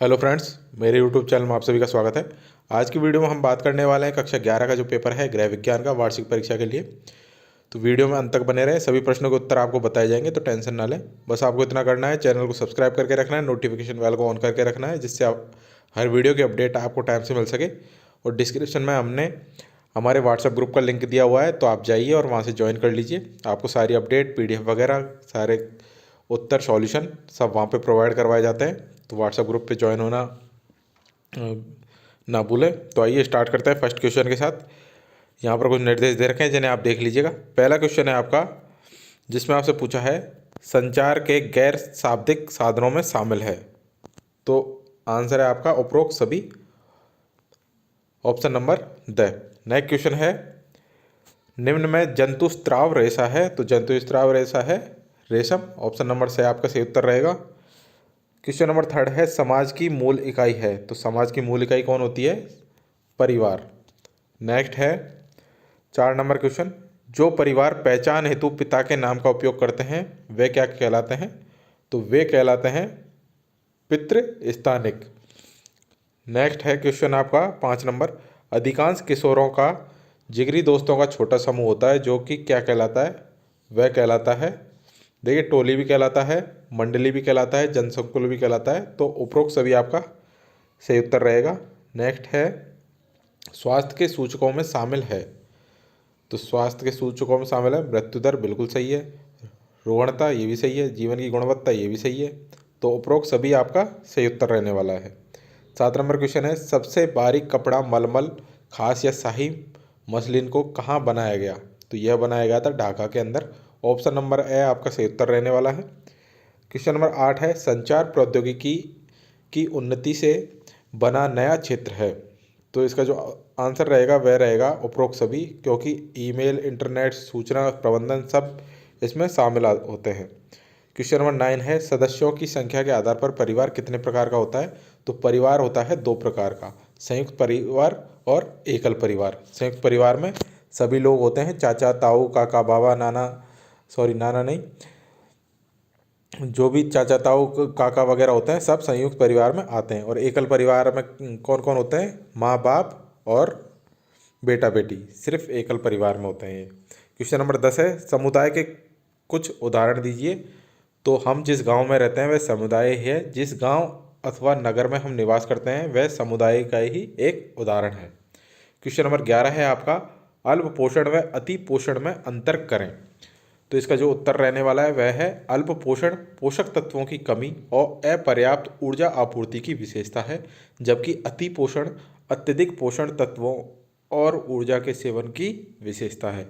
Hello friends, मेरे YouTube channel में आप सभी का स्वागत है। आज की वीडियो में हम बात करने वाले हैं कक्षा 11 का जो पेपर है गृह विज्ञान का वार्षिक परीक्षा के लिए। तो वीडियो में अंत तक बने रहे, सभी प्रश्नों के उत्तर आपको बताए जाएंगे, तो टेंशन ना लें। बस आपको इतना करना है, चैनल को सब्सक्राइब करके रखना है, नोटिफिकेशन बेल को ऑन करके रखना है, जिससे आप हर वीडियो की अपडेट आपको टाइम से मिल सके। और डिस्क्रिप्शन में हमने हमारे व्हाट्सएप ग्रुप का लिंक दिया हुआ है, तो आप जाइए और वहाँ से ज्वाइन कर लीजिए। आपको सारी अपडेट PDF वगैरह सारे उत्तर सॉल्यूशन सब वहाँ पे प्रोवाइड करवाए जाते हैं। तो व्हाट्सएप ग्रुप पे ज्वाइन होना ना भूलें। तो आइए स्टार्ट करते हैं फर्स्ट क्वेश्चन के साथ। यहाँ पर कुछ निर्देश दे रखे हैं जिन्हें आप देख लीजिएगा। पहला क्वेश्चन है आपका, जिसमें आपसे पूछा है संचार के गैर शाब्दिक साधनों में शामिल है। तो आंसर है आपका उपरोक्त सभी, option number the. Next question है, निम्न में जंतु स्त्राव रेशा है। तो जंतु स्त्राव रेशा है रेशम, ऑप्शन नंबर से आपका सही उत्तर रहेगा। क्वेश्चन नंबर थर्ड है, समाज की मूल इकाई है। तो समाज की मूल इकाई कौन होती है? परिवार। नेक्स्ट है 4 नंबर क्वेश्चन, जो परिवार पहचान हेतु पिता के नाम का उपयोग करते हैं वे क्या कहलाते हैं? तो वे कहलाते हैं पितृ स्थानिक। नेक्स्ट है क्वेश्चन आपका 5 नंबर, अधिकांश किशोरों का जिगरी दोस्तों का छोटा समूह होता है जो कि क्या कहलाता है? वह कहलाता है, देखिए, टोली भी कहलाता है, मंडली भी कहलाता है, जनसंकुल भी कहलाता है। तो उपरोक्त सभी आपका सही उत्तर रहेगा। नेक्स्ट है, स्वास्थ्य के सूचकों में शामिल है। तो स्वास्थ्य के सूचकों में शामिल है मृत्यु दर, बिल्कुल सही है। रोगणता, ये भी सही है। जीवन की गुणवत्ता, ये भी सही है। तो उपरोक्त सभी आपका सही उत्तर रहने वाला है। 7 नंबर क्वेश्चन है, सबसे बारीक कपड़ा मलमल, खास या शाही मसलिन को कहाँ बनाया गया? तो यह बनाया गया था ढाका के अंदर। ऑप्शन नंबर ए आपका सही उत्तर रहने वाला है। क्वेश्चन नंबर 8 है, संचार प्रौद्योगिकी की उन्नति से बना नया क्षेत्र है। तो इसका जो आंसर रहेगा वह रहेगा उपरोक्त सभी, क्योंकि ईमेल, इंटरनेट, सूचना प्रबंधन सब इसमें शामिल होते हैं। क्वेश्चन नंबर 9 है, सदस्यों की संख्या के आधार पर परिवार कितने प्रकार का होता है? तो परिवार होता है 2 प्रकार का, संयुक्त परिवार और एकल परिवार। संयुक्त परिवार में सभी लोग होते हैं, चाचा, ताऊ, काका, बाबा, नाना, सॉरी नाना नहीं, जो भी चाचा, ताऊ, काका वगैरह होते हैं सब संयुक्त परिवार में आते हैं। और एकल परिवार में कौन कौन होते हैं? माँ बाप और बेटा बेटी, सिर्फ एकल परिवार में होते हैं ये। क्वेश्चन नंबर 10 है, समुदाय के कुछ उदाहरण दीजिए। तो हम जिस गांव में रहते हैं वह समुदाय है, जिस गांव अथवा नगर में हम निवास करते हैं वह समुदाय का ही एक उदाहरण है। क्वेश्चन नंबर 11 है आपका, अल्प पोषण व अति पोषण में अंतर करें। तो इसका जो उत्तर रहने वाला है वह है, अल्प पोषण पोषक तत्वों की कमी और अपर्याप्त ऊर्जा आपूर्ति की विशेषता है, जबकि अति पोषण अत्यधिक पोषण तत्वों और ऊर्जा के सेवन की विशेषता है।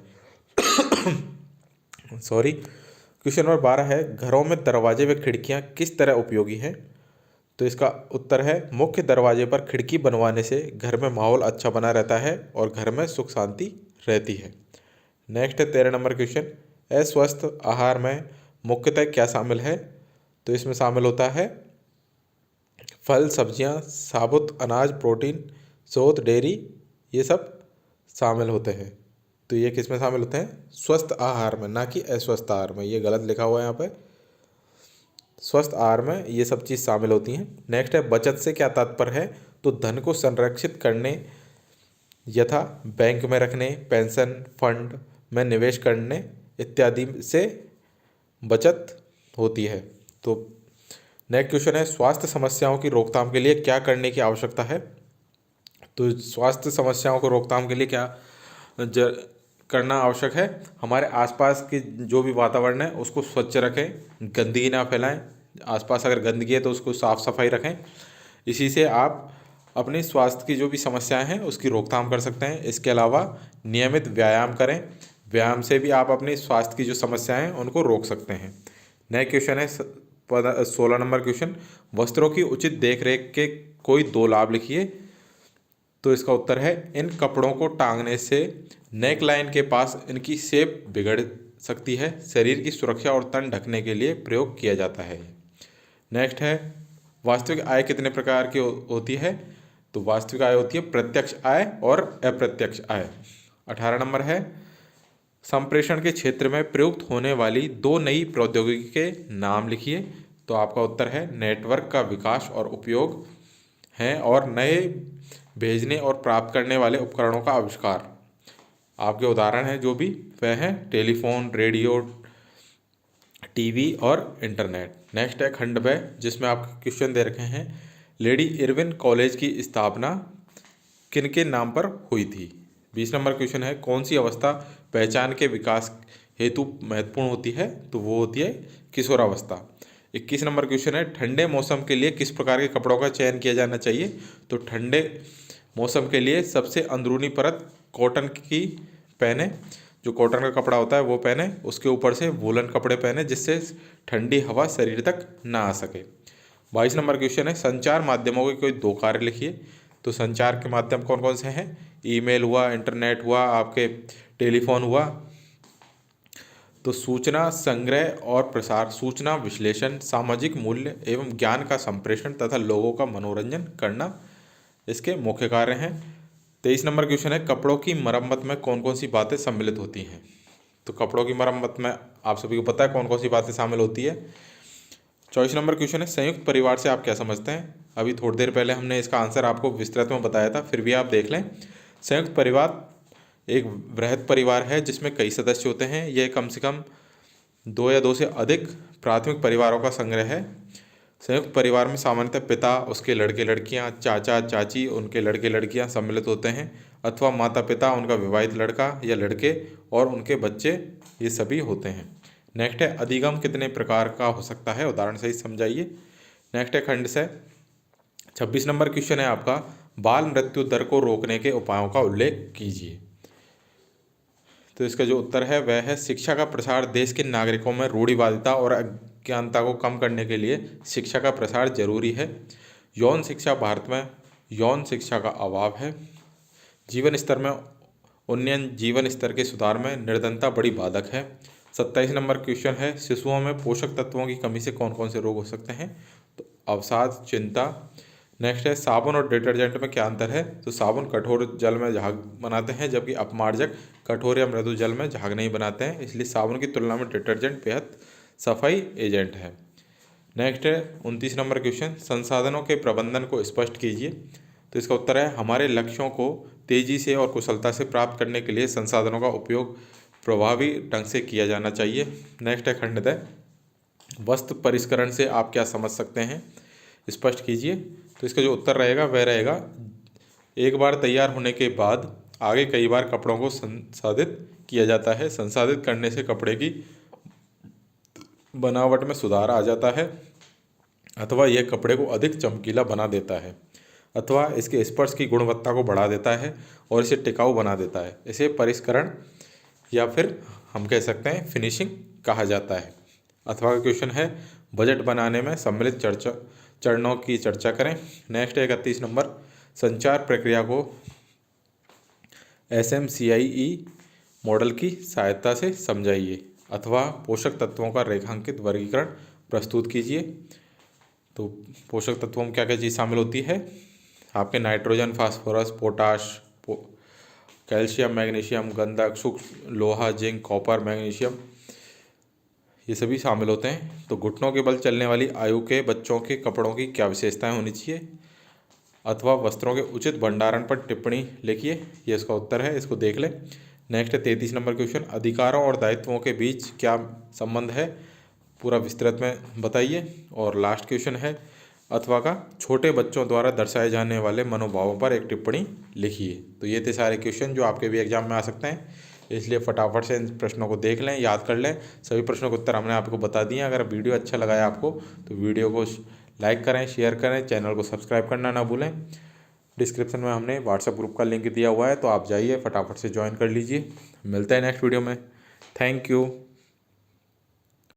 सॉरी। क्वेश्चन नंबर 12 है, घरों में दरवाजे व खिड़कियां किस तरह उपयोगी हैं? तो इसका उत्तर है, मुख्य दरवाजे पर खिड़की बनवाने से घर में माहौल अच्छा बना रहता है और घर में सुख शांति रहती है। नेक्स्ट है 13 नंबर क्वेश्चन, अस्वस्थ आहार में मुख्यतः क्या शामिल है? तो इसमें शामिल होता है फल, सब्जियां, साबुत अनाज, प्रोटीन, शोध, डेयरी, ये सब शामिल होते हैं। तो ये किस में शामिल होते हैं? स्वस्थ आहार में, ना कि अस्वस्थ आहार में। ये गलत लिखा हुआ है यहाँ पे, स्वस्थ आहार में ये सब चीज़ शामिल होती हैं। नेक्स्ट है, बचत से क्या तात्पर्य है? तो धन को संरक्षित करने यथा बैंक में रखने, पेंशन फंड में निवेश करने इत्यादि से बचत होती है। तो नेक्स्ट क्वेश्चन है, स्वास्थ्य समस्याओं की रोकथाम के लिए क्या करने की आवश्यकता है? तो स्वास्थ्य समस्याओं को रोकथाम के लिए क्या करना आवश्यक है? हमारे आसपास के जो भी वातावरण है उसको स्वच्छ रखें, गंदगी ना फैलाएं। आसपास अगर गंदगी है तो उसको साफ सफाई रखें। इसी से आप अपने स्वास्थ्य की जो भी समस्याएं हैं उसकी रोकथाम कर सकते हैं। इसके अलावा नियमित व्यायाम करें, व्यायाम से भी आप अपने स्वास्थ्य की जो समस्याएं हैं उनको रोक सकते हैं। नेक्स्ट क्वेश्चन है 16 नंबर क्वेश्चन, वस्त्रों की उचित देखरेख के कोई 2 लाभ लिखिए। तो इसका उत्तर है, इन कपड़ों को टांगने से नेक लाइन के पास इनकी शेप बिगड़ सकती है, शरीर की सुरक्षा और तन ढकने के लिए प्रयोग किया जाता है। नेक्स्ट है, वास्तविक आय कितने प्रकार की होती है? तो वास्तविक आय होती है प्रत्यक्ष आय और अप्रत्यक्ष आय। 18 नंबर है, संप्रेषण के क्षेत्र में प्रयुक्त होने वाली 2 नई प्रौद्योगिकी के नाम लिखिए। तो आपका उत्तर है, नेटवर्क का विकास और उपयोग हैं और नए भेजने और प्राप्त करने वाले उपकरणों का आविष्कार। आपके उदाहरण हैं जो भी वह हैं टेलीफोन, रेडियो, टीवी और इंटरनेट। नेक्स्ट है खंड ब, जिसमें आपके क्वेश्चन दे रखे हैं लेडी इरविन कॉलेज की स्थापना किनके नाम पर हुई थी। 20 नंबर क्वेश्चन है कौन सी अवस्था पहचान के विकास हेतु महत्वपूर्ण होती है, तो वो होती है किशोरावस्था। 21 नंबर क्वेश्चन है ठंडे मौसम के लिए किस प्रकार के कपड़ों का चयन किया जाना चाहिए, तो ठंडे मौसम के लिए सबसे अंदरूनी परत कॉटन की पहने, जो कॉटन का कपड़ा होता है वो पहने, उसके ऊपर से वूलन कपड़े पहने जिससे ठंडी हवा शरीर तक ना आ सके। 22 नंबर क्वेश्चन है संचार माध्यमों के कोई दो कार्य लिखिए, तो संचार के माध्यम कौन कौन से हैं, ईमेल हुआ, इंटरनेट हुआ, आपके टेलीफोन हुआ। तो सूचना संग्रह और प्रसार, सूचना विश्लेषण, सामाजिक मूल्य एवं ज्ञान का संप्रेषण तथा लोगों का मनोरंजन करना इसके मुख्य कार्य हैं। 23 नंबर क्वेश्चन है कपड़ों की मरम्मत में कौन कौन सी बातें सम्मिलित होती हैं, तो कपड़ों की मरम्मत में आप सभी को पता है कौन कौन सी बातें शामिल होती है। 24 नंबर क्वेश्चन है संयुक्त परिवार से आप क्या समझते हैं, अभी थोड़ी देर पहले हमने इसका आंसर आपको विस्तृत में बताया था, फिर भी आप देख लें। संयुक्त परिवार एक वृहद परिवार है जिसमें कई सदस्य होते हैं, यह कम से कम 2 या 2 से अधिक प्राथमिक परिवारों का संग्रह है। संयुक्त परिवार में सामान्यतः पिता, उसके लड़के लड़कियां, चाचा चाची, उनके लड़के लड़कियां सम्मिलित होते हैं, अथवा माता पिता, उनका विवाहित लड़का या लड़के और उनके बच्चे, ये सभी होते हैं। नेक्स्ट है अधिगम कितने प्रकार का हो सकता है, उदाहरण से ही समझाइए। नेक्स्ट है खंड से 26 नंबर क्वेश्चन है आपका बाल मृत्यु दर को रोकने के उपायों का उल्लेख कीजिए, तो इसका जो उत्तर है वह है शिक्षा का प्रसार देश के नागरिकों में रूढ़िवादिता और अज्ञानता को कम करने के लिए शिक्षा का प्रसार जरूरी है। यौन शिक्षा भारत में यौन शिक्षा का अभाव है। जीवन स्तर में उन्नयन, जीवन स्तर के सुधार में निर्धनता बड़ी बाधक है। 27 नंबर क्वेश्चन है शिशुओं में पोषक तत्वों की कमी से कौन कौन से रोग हो सकते हैं, तो अवसाद, चिंता। नेक्स्ट है साबुन और डिटर्जेंट में क्या अंतर है, तो साबुन कठोर जल में झाग बनाते हैं जबकि अपमार्जक कठोर या मृदु जल में झाग नहीं बनाते हैं, इसलिए साबुन की तुलना में डिटर्जेंट बेहद सफाई एजेंट है। नेक्स्ट है 29 नंबर क्वेश्चन संसाधनों के प्रबंधन को स्पष्ट कीजिए, तो इसका उत्तर है हमारे लक्ष्यों को तेजी से और कुशलता से प्राप्त करने के लिए संसाधनों का उपयोग प्रभावी ढंग से किया जाना चाहिए। नेक्स्ट है खंड द वस्त्र परिष्करण से आप क्या समझ सकते हैं, स्पष्ट कीजिए, तो इसका जो उत्तर रहेगा वह रहेगा एक बार तैयार होने के बाद आगे कई बार कपड़ों को संसाधित किया जाता है। संसाधित करने से कपड़े की बनावट में सुधार आ जाता है, अथवा यह कपड़े को अधिक चमकीला बना देता है, अथवा इसके स्पर्श की गुणवत्ता को बढ़ा देता है और इसे टिकाऊ बना देता है। इसे परिष्करण या फिर हम कह सकते हैं फिनिशिंग कहा जाता है। अथवा का क्वेश्चन है बजट बनाने में सम्मिलित चरणों की चर्चा करें। नेक्स्ट है 31 नंबर संचार प्रक्रिया को SMCIE मॉडल की सहायता से समझाइए, अथवा पोषक तत्वों का रेखांकित वर्गीकरण प्रस्तुत कीजिए। तो पोषक तत्वों में क्या क्या चीज़ शामिल होती है, आपके nitrogen, phosphorus, potash, calcium, magnesium, गंधक, सूक्ष्म लोहा, जिंक, कॉपर, मैग्नीशियम, ये सभी शामिल होते हैं। तो घुटनों के बल चलने वाली आयु के बच्चों के कपड़ों की क्या विशेषताएं होनी चाहिए, अथवा वस्त्रों के उचित भंडारण पर टिप्पणी लिखिए, ये इसका उत्तर है, इसको देख लें। नेक्स्ट है 33 नंबर क्वेश्चन अधिकारों और दायित्वों के बीच क्या संबंध है, पूरा विस्तृत में बताइए। और लास्ट क्वेश्चन है अथवा का छोटे बच्चों द्वारा दर्शाए जाने वाले मनोभावों पर एक टिप्पणी लिखिए। तो ये थे सारे क्वेश्चन जो आपके भी एग्जाम में आ सकते हैं, इसलिए फटाफट से इन प्रश्नों को देख लें, याद कर लें। सभी प्रश्नों के उत्तर हमने आपको बता दिए। अगर वीडियो अच्छा लगा है आपको तो वीडियो को लाइक करें, शेयर करें, चैनल को सब्सक्राइब करना ना भूलें। डिस्क्रिप्शन में हमने व्हाट्सएप ग्रुप का लिंक दिया हुआ है, तो आप जाइए फटाफट से ज्वाइन कर लीजिए। मिलते हैं नेक्स्ट वीडियो में। Thank you.